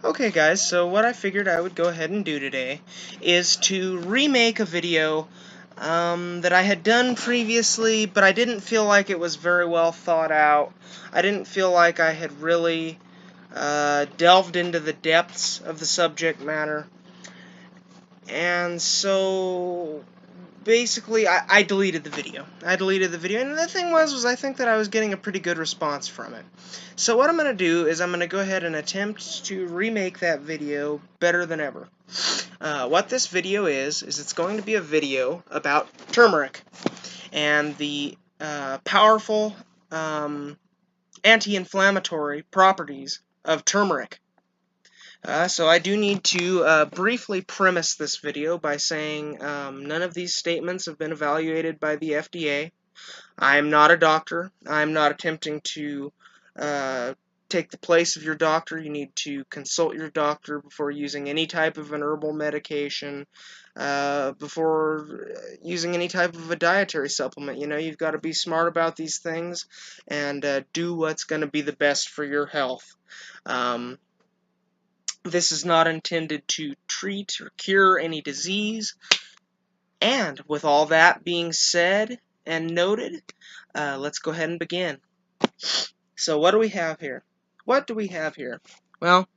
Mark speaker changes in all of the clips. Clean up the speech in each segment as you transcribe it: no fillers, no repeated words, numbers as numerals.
Speaker 1: Okay guys, so what I figured I would go ahead and do today is to remake a video that I had done previously, but I didn't feel like it was very well thought out. I didn't feel like I had really delved into the depths of the subject matter. And so basically I deleted the video. And the thing was I think that I was getting a pretty good response from it. So what I'm going to do is I'm going to go ahead and attempt to remake that video better than ever. What this video is it's going to be a video about turmeric and the powerful anti-inflammatory properties of turmeric. So I do need to briefly premise this video by saying none of these statements have been evaluated by the FDA. I am not a doctor. I'm not attempting to take the place of your doctor. You need to consult your doctor before using any type of an herbal medication, before using any type of a dietary supplement. You know, you've got to be smart about these things and do what's going to be the best for your health. This is not intended to treat or cure any disease. And with all that being said and noted, let's go ahead and begin. So what do we have here? Well,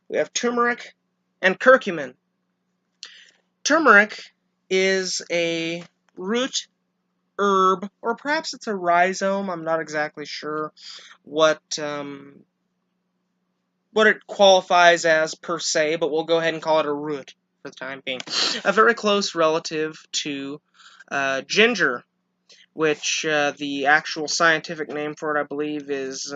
Speaker 1: we have turmeric and curcumin. Turmeric is a root herb, or perhaps it's a rhizome. I'm not exactly sure what it qualifies as per se, but we'll go ahead and call it a root for the time being. A very close relative to ginger, which the actual scientific name for it, I believe, is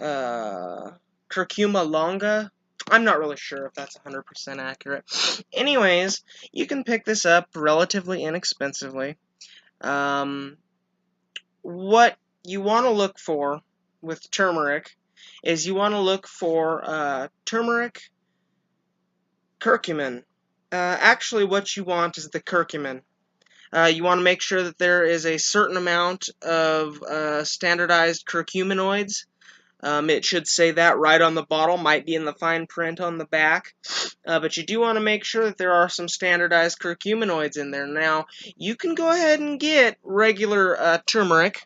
Speaker 1: Curcuma longa. I'm not really sure if that's 100% accurate. Anyways, you can pick this up relatively inexpensively. What you want to look for with turmeric is you want to look for turmeric curcumin. Actually, what you want is the curcumin. You want to make sure that there is a certain amount of standardized curcuminoids. It should say that right on the bottle, might be in the fine print on the back, but you do want to make sure that there are some standardized curcuminoids in there. Now, you can go ahead and get regular turmeric,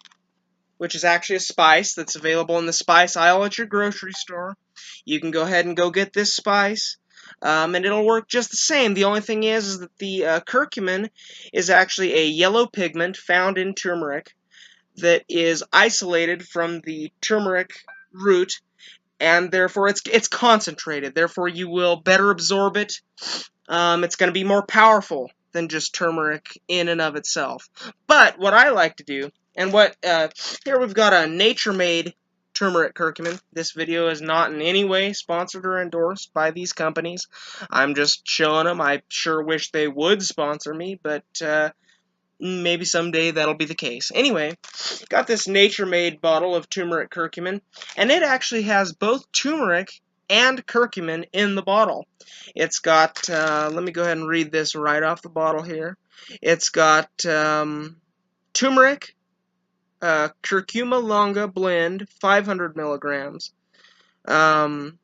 Speaker 1: which is actually a spice that's available in the spice aisle at your grocery store. You can go ahead and go get this spice, and it'll work just the same. The only thing is that the curcumin is actually a yellow pigment found in turmeric that is isolated from the turmeric root, and therefore it's concentrated. Therefore, you will better absorb it. It's going to be more powerful than just turmeric in and of itself. But what I like to do, and what here we've got a nature-made turmeric curcumin. This video is not in any way sponsored or endorsed by these companies. I'm just showing them. I sure wish they would sponsor me, but maybe someday that'll be the case. Anyway, got this nature-made bottle of turmeric curcumin, and it actually has both turmeric and curcumin in the bottle. It's got, let me go ahead and read this right off the bottle here. It's got turmeric, curcuma longa blend, 500 milligrams, turmeric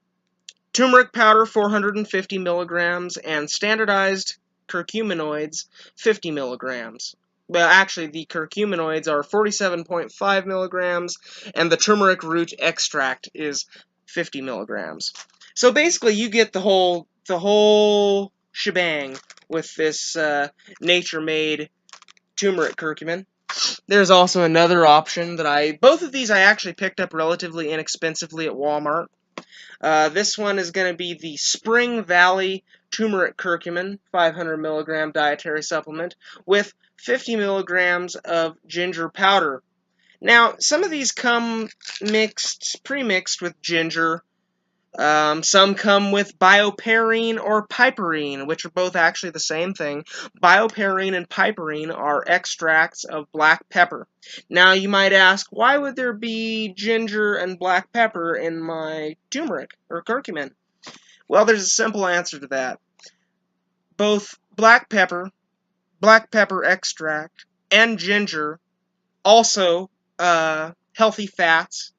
Speaker 1: powder, 450 milligrams, and standardized curcuminoids, 50 milligrams. Well, actually, the curcuminoids are 47.5 milligrams, and the turmeric root extract is 50 milligrams. So basically, you get the whole shebang with this nature-made turmeric curcumin. There's also another option that both of these I actually picked up relatively inexpensively at Walmart. This one is going to be the Spring Valley Turmeric Curcumin 500 milligram dietary supplement with 50 milligrams of ginger powder. Now, some of these come pre-mixed with ginger. Some come with bioperine or piperine, which are both actually the same thing. Bioperine and piperine are extracts of black pepper. Now, you might ask, why would there be ginger and black pepper in my turmeric or curcumin? Well, there's a simple answer to that. Both black pepper extract, and ginger, also healthy fats,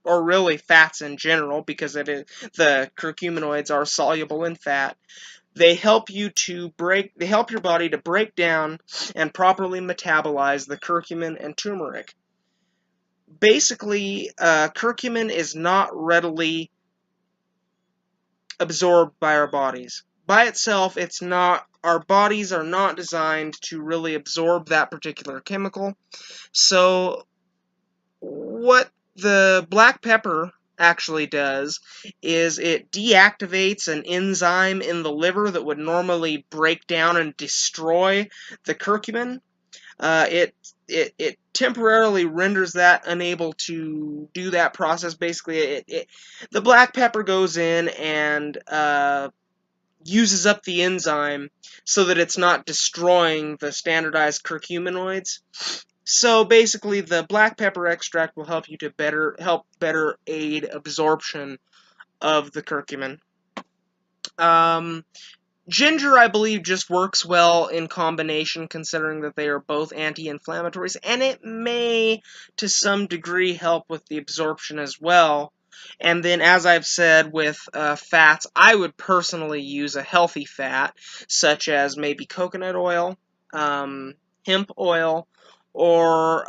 Speaker 1: or really fats in general, because the curcuminoids are soluble in fat. They help you they help your body to break down and properly metabolize the curcumin and turmeric. Basically, curcumin is not readily absorbed by our bodies. By itself, our bodies are not designed to really absorb that particular chemical. So what the black pepper actually does is it deactivates an enzyme in the liver that would normally break down and destroy the curcumin. It temporarily renders that unable to do that process. Basically, the black pepper goes in and uses up the enzyme so that it's not destroying the standardized curcuminoids. So basically, the black pepper extract will help you to better aid absorption of the curcumin. Ginger, I believe, just works well in combination, considering that they are both anti-inflammatories, and it may, to some degree, help with the absorption as well. And then, as I've said, with fats, I would personally use a healthy fat, such as maybe coconut oil, hemp oil, or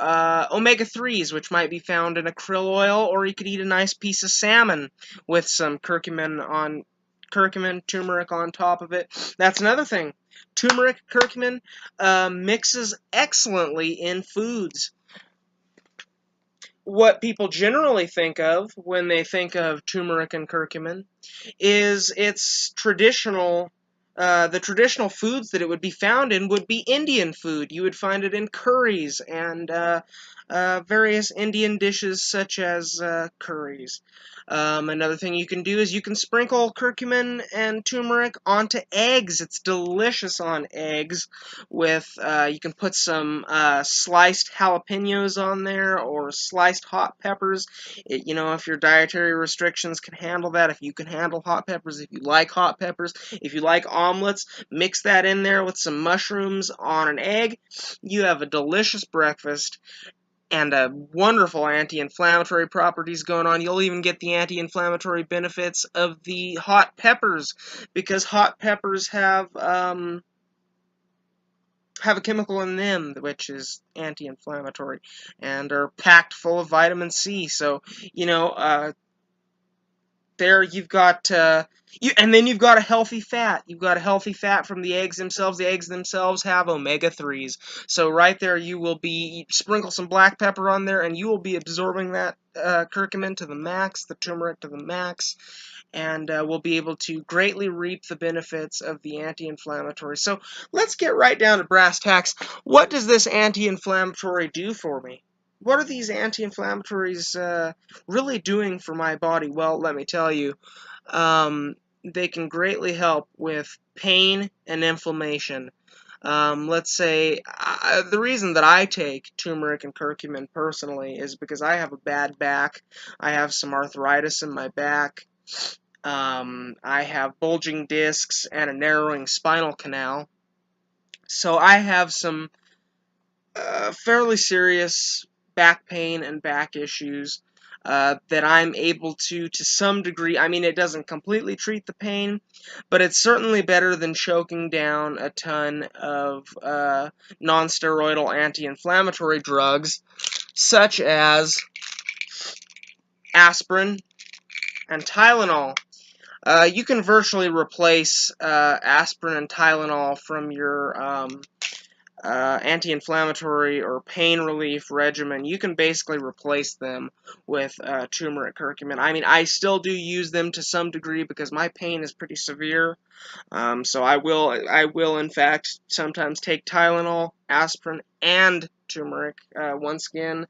Speaker 1: omega-3s, which might be found in a krill oil, or you could eat a nice piece of salmon with some curcumin, turmeric on top of it. That's another thing. Turmeric, curcumin mixes excellently in foods. What people generally think of when they think of turmeric and curcumin is the traditional foods that it would be found in would be Indian food. You would find it in curries and various Indian dishes such as curries. Another thing you can do is you can sprinkle curcumin and turmeric onto eggs. It's delicious on eggs. You can put some sliced jalapenos on there, or sliced hot peppers. If your dietary restrictions can handle that, if you can handle hot peppers, if you like hot peppers, if you like omelets, mix that in there with some mushrooms on an egg. You have a delicious breakfast and a wonderful anti-inflammatory properties going on. You'll even get the anti-inflammatory benefits of the hot peppers, because hot peppers have a chemical in them which is anti-inflammatory and are packed full of vitamin C. So, there you've got and then you've got a healthy fat. You've got a healthy fat from the eggs themselves. The eggs themselves have omega-3s. So right there sprinkle some black pepper on there, and you will be absorbing that curcumin to the max, the turmeric to the max, and will be able to greatly reap the benefits of the anti-inflammatory. So let's get right down to brass tacks. What does this anti-inflammatory do for me? What are these anti-inflammatories really doing for my body? Well, let me tell you, they can greatly help with pain and inflammation. Let's say the reason that I take turmeric and curcumin personally is because I have a bad back. I have some arthritis in my back. I have bulging discs and a narrowing spinal canal. So I have some fairly serious back pain and back issues that I'm able to some degree. I mean, it doesn't completely treat the pain, but it's certainly better than choking down a ton of non-steroidal anti-inflammatory drugs, such as aspirin and Tylenol. You can virtually replace aspirin and Tylenol from your anti-inflammatory or pain relief regimen. You can basically replace them with turmeric curcumin. I mean, I still do use them to some degree because my pain is pretty severe. So I will in fact sometimes take Tylenol, aspirin, and turmeric. Once again,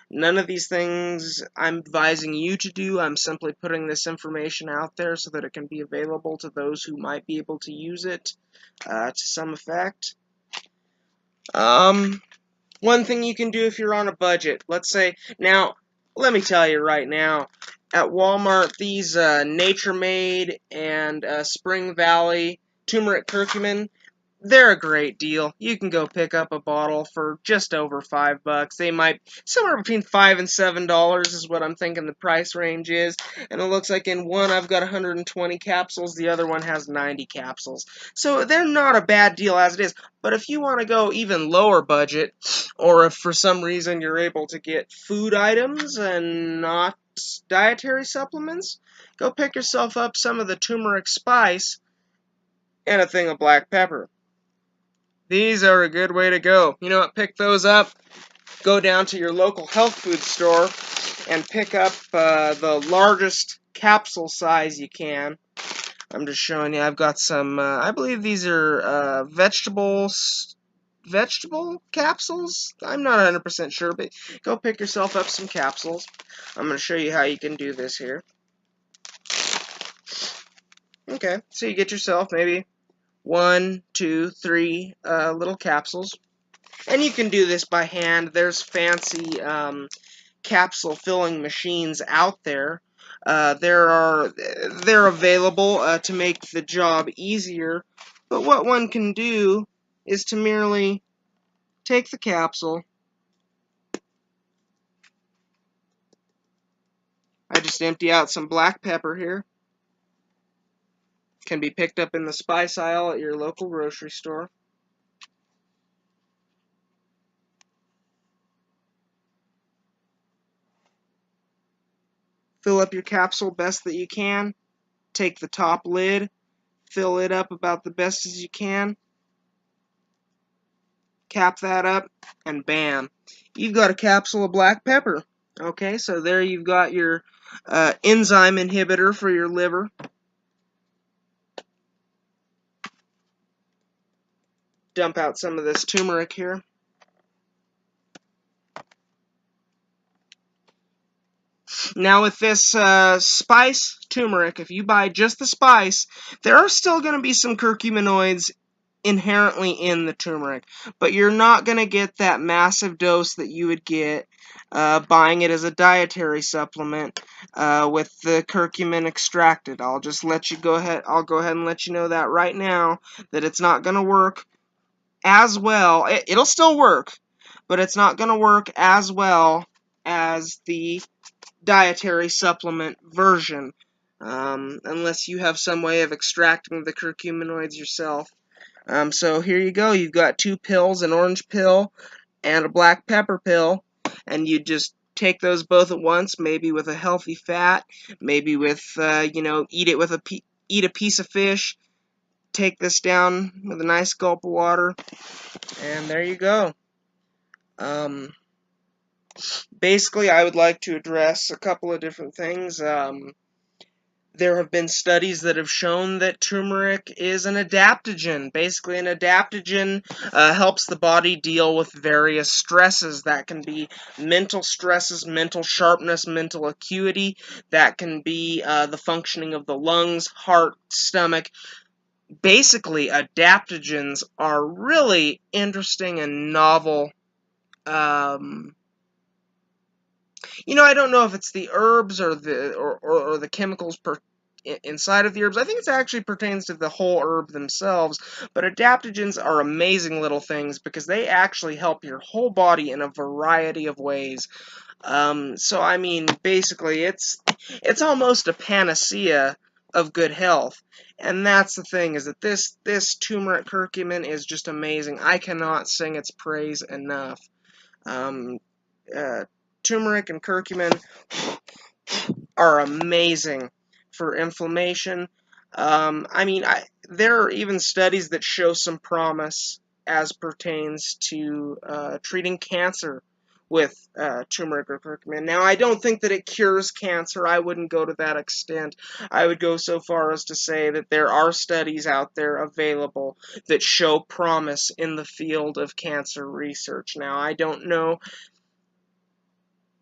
Speaker 1: none of these things I'm advising you to do. I'm simply putting this information out there so that it can be available to those who might be able to use it to some effect. One thing you can do if you're on a budget, let's say, now, let me tell you right now, at Walmart, these Nature Made and Spring Valley turmeric curcumin, they're a great deal. You can go pick up a bottle for just over $5. They might somewhere between $5 and $7 is what I'm thinking the price range is. And it looks like in one I've got 120 capsules, the other one has 90 capsules. So they're not a bad deal as it is. But if you want to go even lower budget, or if for some reason you're able to get food items and not dietary supplements, go pick yourself up some of the turmeric spice and a thing of black pepper. These are a good way to go. You know what? Pick those up. Go down to your local health food store and pick up the largest capsule size you can. I'm just showing you. I've got some. I believe these are vegetable capsules. I'm not 100% sure, but go pick yourself up some capsules. I'm going to show you how you can do this here. Okay, so you get yourself maybe 1, 2, 3 little capsules. And you can do this by hand. There's fancy capsule filling machines out there. They're available to make the job easier. But what one can do is to merely take the capsule. I just empty out some black pepper here. Can be picked up in the spice aisle at your local grocery store. Fill up your capsule best that you can. Take the top lid, fill it up about the best as you can. Cap that up, and bam, you've got a capsule of black pepper. Okay, so there you've got your enzyme inhibitor for your liver. Dump out some of this turmeric here. Now with this spice turmeric, if you buy just the spice, there are still going to be some curcuminoids inherently in the turmeric, but you're not going to get that massive dose that you would get buying it as a dietary supplement with the curcumin extracted. I'll just let you go ahead. I'll go ahead and let you know that right now that it's not going to work as well. It'll still work, but it's not going to work as well as the dietary supplement version, unless you have some way of extracting the curcuminoids yourself. So here you go. You've got 2 pills, an orange pill and a black pepper pill, and you just take those both at once, maybe with a healthy fat, maybe with, eat it with eat a piece of fish, take this down with a nice gulp of water, and there you go. Basically, I would like to address a couple of different things. There have been studies that have shown that turmeric is an adaptogen. Basically, an adaptogen helps the body deal with various stresses. That can be mental stresses, mental sharpness, mental acuity. That can be the functioning of the lungs, heart, stomach. Basically, adaptogens are really interesting and novel. I don't know if it's the herbs or the chemicals inside of the herbs. I think it actually pertains to the whole herb themselves, but adaptogens are amazing little things because they actually help your whole body in a variety of ways. So I mean, basically, it's almost a panacea of good health, and that's the thing, is that this turmeric curcumin is just amazing. I cannot sing its praise enough. Um, uh, Turmeric and curcumin are amazing for inflammation. There are even studies that show some promise as pertains to treating cancer with turmeric or curcumin. Now, I don't think that it cures cancer. I wouldn't go to that extent. I would go so far as to say that there are studies out there available that show promise in the field of cancer research. Now, I don't know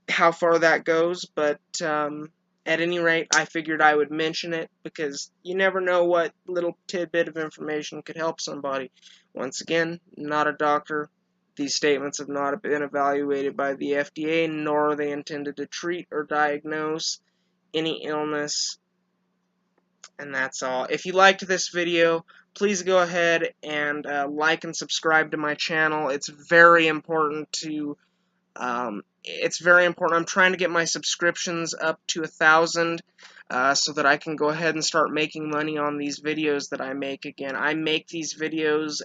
Speaker 1: how far that goes, but at any rate, I figured I would mention it because you never know what little tidbit of information could help somebody. Once again, not a doctor. These statements have not been evaluated by the FDA, nor are they intended to treat or diagnose any illness. And that's all. If you liked this video, please go ahead and like and subscribe to my channel. It's very important to it's very important. I'm trying to get my subscriptions up to 1,000 so that I can go ahead and start making money on these videos that I make again. I make these videos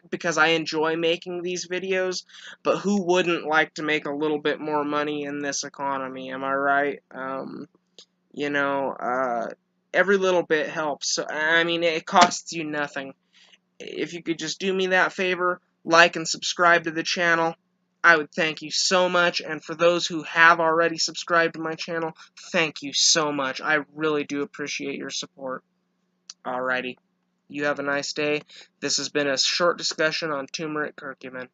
Speaker 1: because I enjoy making these videos, but who wouldn't like to make a little bit more money in this economy? Am I right? You know, every little bit helps. So, I mean, it costs you nothing. If you could just do me that favor, like and subscribe to the channel, I would thank you so much. And for those who have already subscribed to my channel, thank you so much. I really do appreciate your support. Alrighty. You have a nice day. This has been a short discussion on turmeric curcumin.